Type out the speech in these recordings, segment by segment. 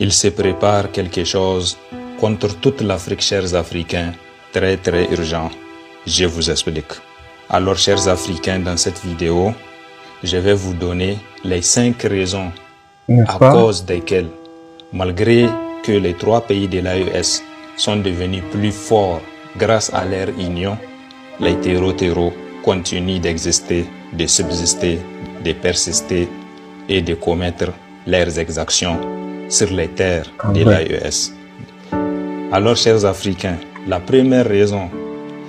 Il se prépare quelque chose contre toute l'Afrique, chers Africains, très urgent. Je vous explique. Alors, chers Africains, dans cette vidéo, je vais vous donner les 5 raisons à cause desquelles, malgré que les 3 pays de l'AES sont devenus plus forts grâce à leur union, les terreaux continuent d'exister, de subsister, de persister et de commettre leurs exactions sur les terres de l'AES. Alors, chers Africains, la première raison,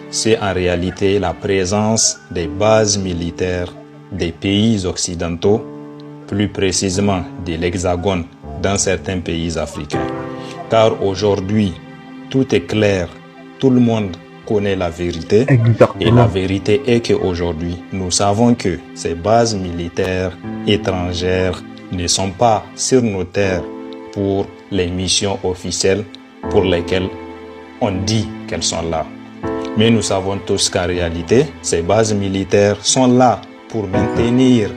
c'est en réalité la présence des bases militaires des pays occidentaux, plus précisément de l'Hexagone, dans certains pays africains. Car aujourd'hui, tout est clair, tout le monde connaît la vérité. Exactement. Et la vérité est qu'aujourd'hui, nous savons que ces bases militaires étrangères ne sont pas sur nos terres pour les missions officielles pour lesquelles on dit qu'elles sont là. Mais nous savons tous qu'en réalité, ces bases militaires sont là pour maintenir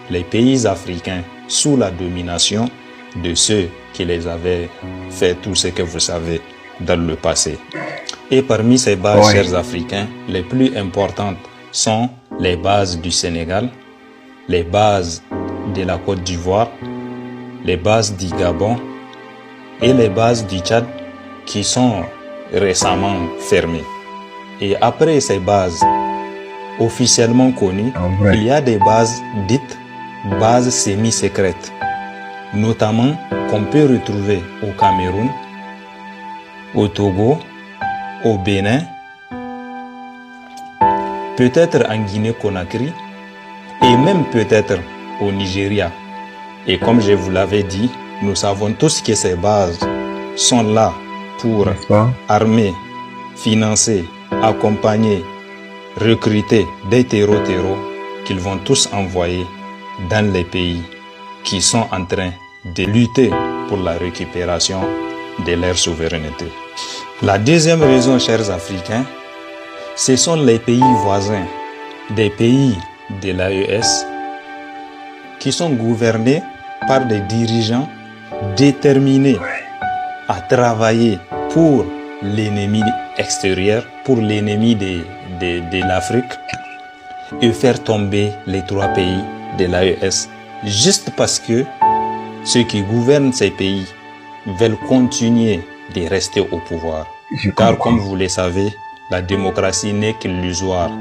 les pays africains sous la domination de ceux qui les avaient fait tout ce que vous savez dans le passé. Et parmi ces bases, chers Africains, les plus importantes sont les bases du Sénégal, les bases de la Côte d'Ivoire, les bases du Gabon et les bases du Tchad qui sont récemment fermées. Et après ces bases officiellement connues, il y a des bases dites bases semi-secrètes, notamment qu'on peut retrouver au Cameroun, au Togo, au Bénin, peut-être en Guinée-Conakry et même peut-être au Nigeria. Et comme je vous l'avais dit, nous savons tous que ces bases sont là pour armer, financer, accompagner, recruter des terreaux qu'ils vont tous envoyer dans les pays qui sont en train de lutter pour la récupération de leur souveraineté. La deuxième raison, chers Africains, ce sont les pays voisins des pays de l'AES qui sont gouvernés par des dirigeants déterminés à travailler pour l'ennemi extérieur, pour l'ennemi de l'Afrique et faire tomber les 3 pays de l'AES juste parce que ceux qui gouvernent ces pays veulent continuer de rester au pouvoir. Car comme vous le savez, la démocratie n'est qu'illusoire.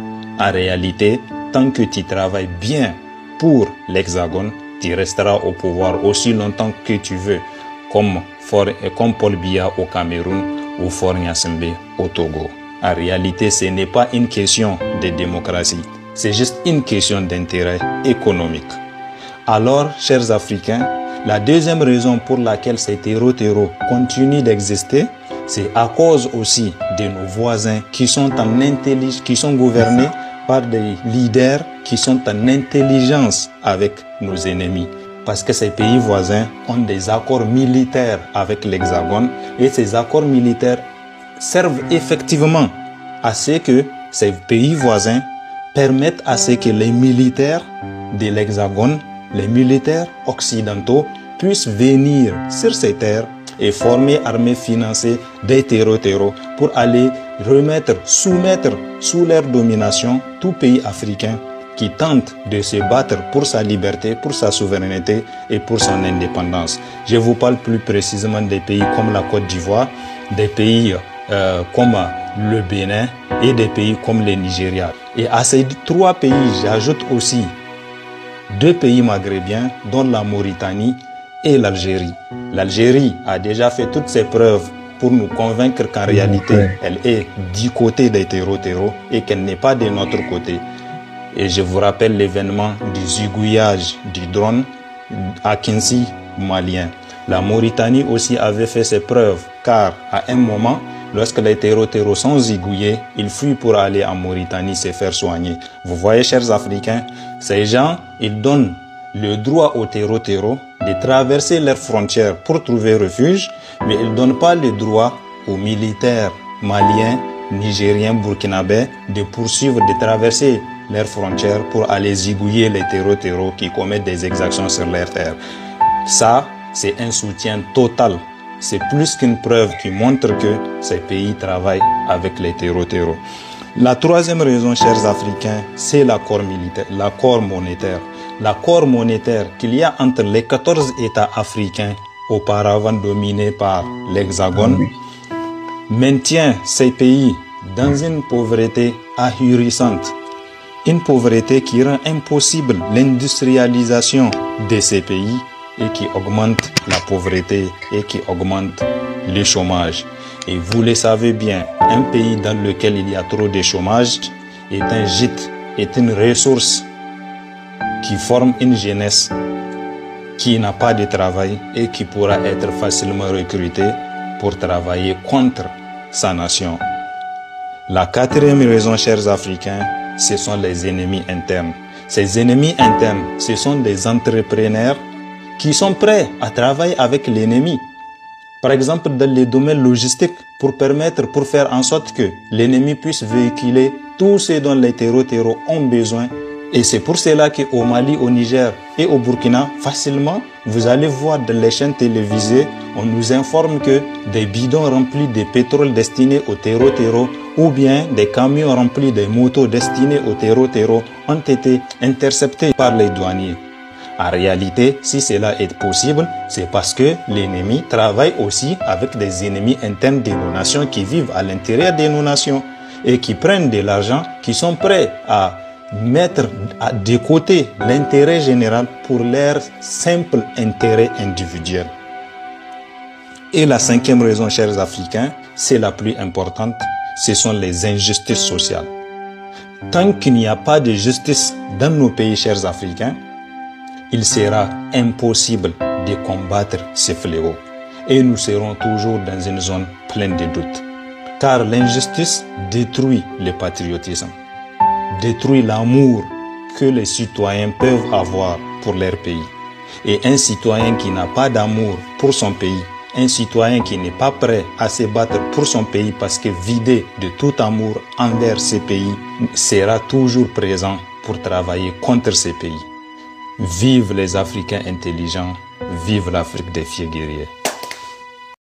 En réalité, tant que tu travailles bien pour l'Hexagone, tu resteras au pouvoir aussi longtemps que tu veux, comme Paul Biya au Cameroun ou Faure Gnassingbé au Togo. En réalité, ce n'est pas une question de démocratie, c'est juste une question d'intérêt économique. Alors, chers Africains, la deuxième raison pour laquelle ces terreaux continuent d'exister, c'est à cause aussi de nos voisins qui sont gouvernés par des leaders qui sont en intelligence avec nos ennemis. Parce que ces pays voisins ont des accords militaires avec l'Hexagone et ces accords militaires servent effectivement à ce que ces pays voisins permettent à ce que les militaires de l'Hexagone, les militaires occidentaux puissent venir sur ces terres et former, armer, financer des terreaux pour aller soumettre sous leur domination tout pays africain qui tente de se battre pour sa liberté, pour sa souveraineté et pour son indépendance. Je vous parle plus précisément des pays comme la Côte d'Ivoire, des pays comme le Bénin et des pays comme le Nigeria. Et à ces 3 pays, j'ajoute aussi 2 pays maghrébiens, dont la Mauritanie et l'Algérie. L'Algérie a déjà fait toutes ses preuves pour nous convaincre qu'en réalité, elle est du côté des terreaux et qu'elle n'est pas de notre côté. Et je vous rappelle l'événement du zigouillage du drone à Kinsi, malien. La Mauritanie aussi avait fait ses preuves, car à un moment, lorsque les terreaux sont zigouillés, ils fuient pour aller en Mauritanie se faire soigner. Vous voyez, chers Africains, ces gens, ils donnent le droit aux terreaux de traverser leurs frontières pour trouver refuge, mais ils ne donnent pas le droit aux militaires maliens, nigériens, burkinabés de poursuivre, de traverser leurs frontières pour aller zigouiller les terreaux qui commettent des exactions sur leurs terres. Ça, c'est un soutien total. C'est plus qu'une preuve qui montre que ces pays travaillent avec les terreaux. La troisième raison, chers Africains, c'est l'accord militaire, l'accord monétaire. L'accord monétaire qu'il y a entre les 14 États africains auparavant dominés par l'Hexagone maintient ces pays dans une pauvreté ahurissante. Une pauvreté qui rend impossible l'industrialisation de ces pays et qui augmente la pauvreté et qui augmente le chômage. Et vous le savez bien, un pays dans lequel il y a trop de chômage est un gîte, est une ressource qui forme une jeunesse qui n'a pas de travail et qui pourra être facilement recrutée pour travailler contre sa nation. La quatrième raison, chers Africains, ce sont les ennemis internes. Ces ennemis internes, ce sont des entrepreneurs qui sont prêts à travailler avec l'ennemi. Par exemple, dans les domaines logistiques, pour faire en sorte que l'ennemi puisse véhiculer tout ce dont les terreaux ont besoin. Et c'est pour cela qu'au Mali, au Niger et au Burkina, facilement, vous allez voir dans les chaînes télévisées, on nous informe que des bidons remplis de pétrole destinés aux terreaux ou bien des camions remplis de motos destinés aux terreaux ont été interceptés par les douaniers. En réalité, si cela est possible, c'est parce que l'ennemi travaille aussi avec des ennemis internes de nos nations qui vivent à l'intérieur de nos nations et qui prennent de l'argent, qui sont prêts à mettre de côté l'intérêt général pour leur simple intérêt individuel. Et la cinquième raison, chers Africains, c'est la plus importante, ce sont les injustices sociales. Tant qu'il n'y a pas de justice dans nos pays, chers Africains, il sera impossible de combattre ces fléaux. Et nous serons toujours dans une zone pleine de doutes. Car l'injustice détruit le patriotisme, détruit l'amour que les citoyens peuvent avoir pour leur pays. Et un citoyen qui n'a pas d'amour pour son pays, un citoyen qui n'est pas prêt à se battre pour son pays parce que vidé de tout amour envers ces pays, sera toujours présent pour travailler contre ces pays. Vive les Africains intelligents, vive l'Afrique des fiers guerriers.